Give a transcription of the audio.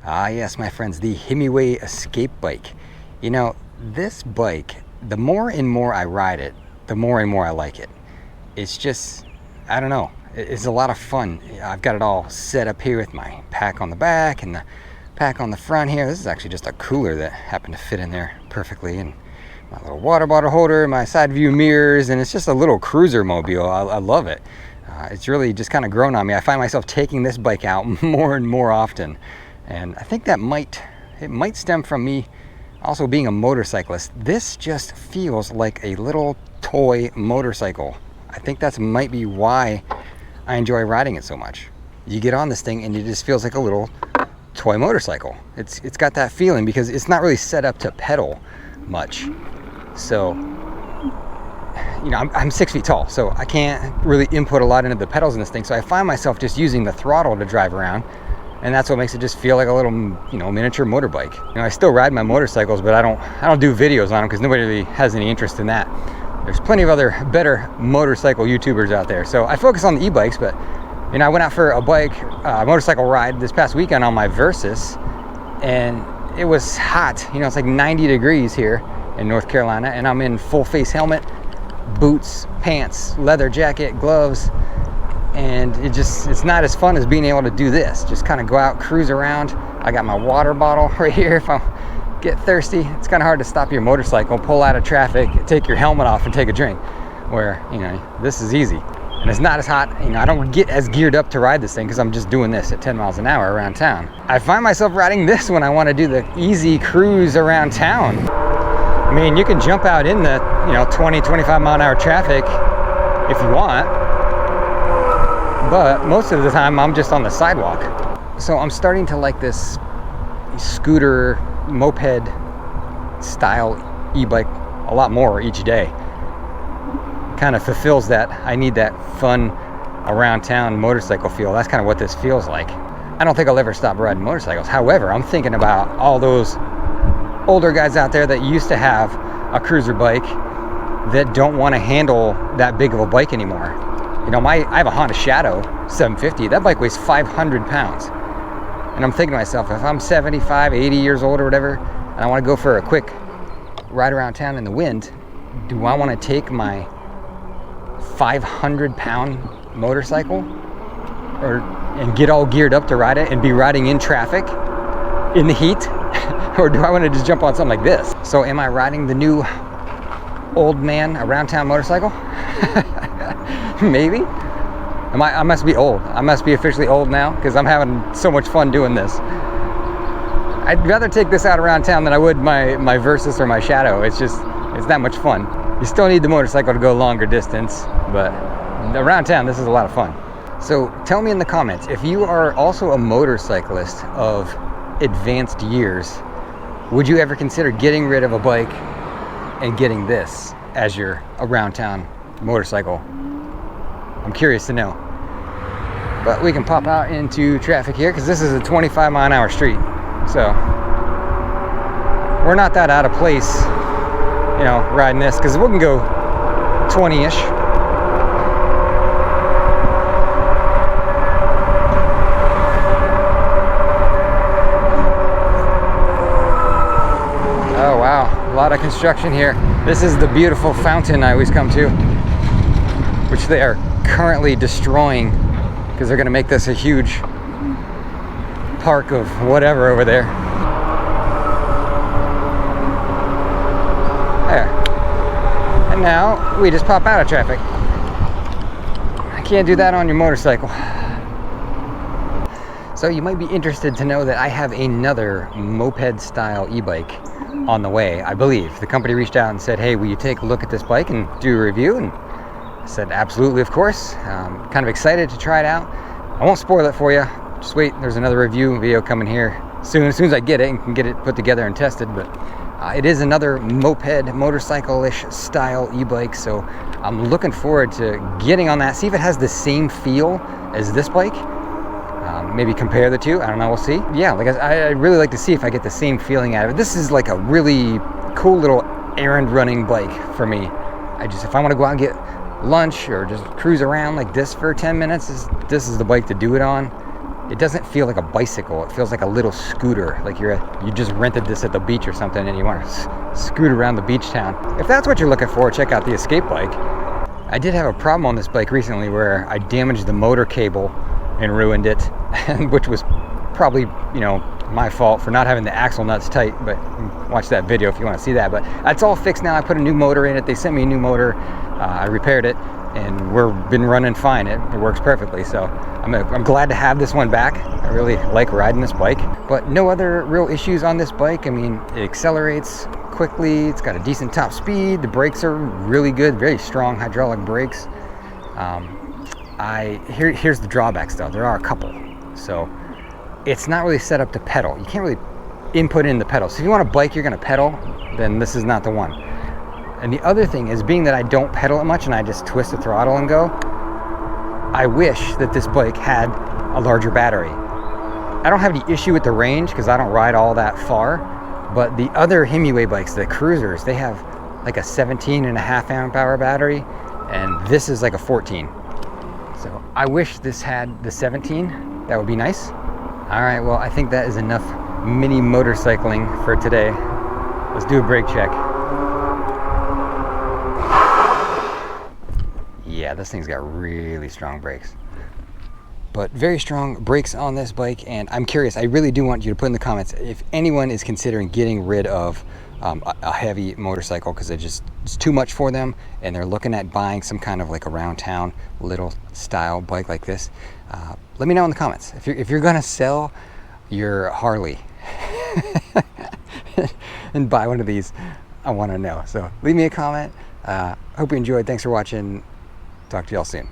Ah, yes, my friends, the Himiway Escape bike. You know, this bike, the more and more I ride it, the more and more I like it. It's just, I don't know, it's a lot of fun. I've got it all set up here with my pack on the back and the pack on the front here. This is actually just a cooler that happened to fit in there perfectly, and my little water bottle holder, my side view mirrors, and it's just a little cruiser mobile. I love it. It's really just kind of grown on me. I find myself taking this bike out more and more often. And I think that it might stem from me also being a motorcyclist. This just feels like a little toy motorcycle. I think that might be why I enjoy riding it so much. You get on this thing and it just feels like a little toy motorcycle. It's got that feeling because it's not really set up to pedal much. So, you know, I'm 6 feet tall, so I can't really input a lot into the pedals in this thing. So I find myself just using the throttle to drive around. And that's what makes it just feel like a little, you know, miniature motorbike. You know, I still ride my motorcycles, but I don't do videos on them because nobody really has any interest in that. There's plenty of other better motorcycle YouTubers out there. So I focus on the e-bikes, but you know, I went out for a motorcycle ride this past weekend on my Versus, and it was hot. You know, it's like 90 degrees here in North Carolina, and I'm in full face helmet, boots, pants, leather jacket, gloves. And it's not as fun as being able to do this. Just kind of go out, cruise around. I got my water bottle right here if I get thirsty. It's kind of hard to stop your motorcycle, pull out of traffic, take your helmet off and take a drink. Where, you know, this is easy. And it's not as hot. You know, I don't get as geared up to ride this thing because I'm just doing this at 10 miles an hour around town. I find myself riding this when I want to do the easy cruise around town. I mean, you can jump out in the, you know, 20, 25 mile an hour traffic if you want. But most of the time I'm just on the sidewalk. So I'm starting to like this scooter, moped style e-bike a lot more each day. Kind of fulfills that. I need that fun around town motorcycle feel. That's kind of what this feels like. I don't think I'll ever stop riding motorcycles. However, I'm thinking about all those older guys out there that used to have a cruiser bike that don't want to handle that big of a bike anymore. You know, I have a Honda Shadow 750. That bike weighs 500 pounds. And I'm thinking to myself, if I'm 75, 80 years old or whatever, and I want to go for a quick ride around town in the wind, do I want to take my 500-pound motorcycle and get all geared up to ride it and be riding in traffic in the heat? Or do I want to just jump on something like this? So am I riding the new old man around town motorcycle? Maybe. I must be old. I must be officially old now because I'm having so much fun doing this. I'd rather take this out around town than I would my Versus or my Shadow. It's that much fun. You still need the motorcycle to go longer distance, but around town, this is a lot of fun. So tell me in the comments, if you are also a motorcyclist of advanced years, would you ever consider getting rid of a bike and getting this as your around town motorcycle? I'm curious to know. But we can pop out into traffic here because this is a 25 mile an hour street. So we're not that out of place, you know, riding this because we can go 20-ish. Oh wow, a lot of construction here. This is the beautiful fountain I always come to, which they are currently destroying because they're going to make this a huge park of whatever over there. There. And now we just pop out of traffic. I can't do that on your motorcycle. So you might be interested to know that I have another moped style e-bike on the way, I believe. The company reached out and said, hey, will you take a look at this bike and do a review? And I said, absolutely, of course. Kind of excited to try it out. I won't spoil it for you. Just wait, there's another review video coming here soon, as soon as I get it and can get it put together and tested. But it is another moped, motorcycle-ish style e-bike. So I'm looking forward to getting on that, see if it has the same feel as this bike. Maybe compare the two. I don't know, we'll see. Yeah, like I'd really like to see if I get the same feeling out of it. This is like a really cool little errand running bike for me. If I want to go out and get lunch or just cruise around like this for 10 minutes, this is the bike to do it on. it doesn't feel like a bicycle. It feels like a little scooter, like you just rented this at the beach or something and you want to scoot around the beach town. If that's what you're looking for, check out the Escape bike. I did have a problem on this bike recently where I damaged the motor cable and ruined it, which was probably, you know, my fault for not having the axle nuts tight, but watch that video if you want to see that. But that's all fixed now. I put a new motor in it. They sent me a new motor. I repaired it, and we've been running fine. It works perfectly. So I'm glad to have this one back. I really like riding this bike, but no other real issues on this bike. I mean, it accelerates quickly. It's got a decent top speed. The brakes are really good, very strong hydraulic brakes. Here's the drawbacks though. There are a couple. So it's not really set up to pedal. You can't really input in the pedal. So if you want a bike you're gonna pedal, then this is not the one. And the other thing is, being that I don't pedal it much and I just twist the throttle and go, I wish that this bike had a larger battery. I don't have any issue with the range because I don't ride all that far, but the other Himiway bikes, the cruisers, they have like a 17.5 amp hour battery, and this is like a 14. So I wish this had the 17. That would be nice. All right, well, I think that is enough mini motorcycling for today. Let's do a brake check. Yeah, this thing's got really strong brakes. But very strong brakes on this bike, and I'm curious, I really do want you to put in the comments if anyone is considering getting rid of a heavy motorcycle because it's too much for them, and they're looking at buying some kind of like around town little style bike like this. Let me know in the comments if you're gonna sell your Harley and buy one of these. I want to know. So leave me a comment. Hope you enjoyed. Thanks for watching. Talk to y'all soon.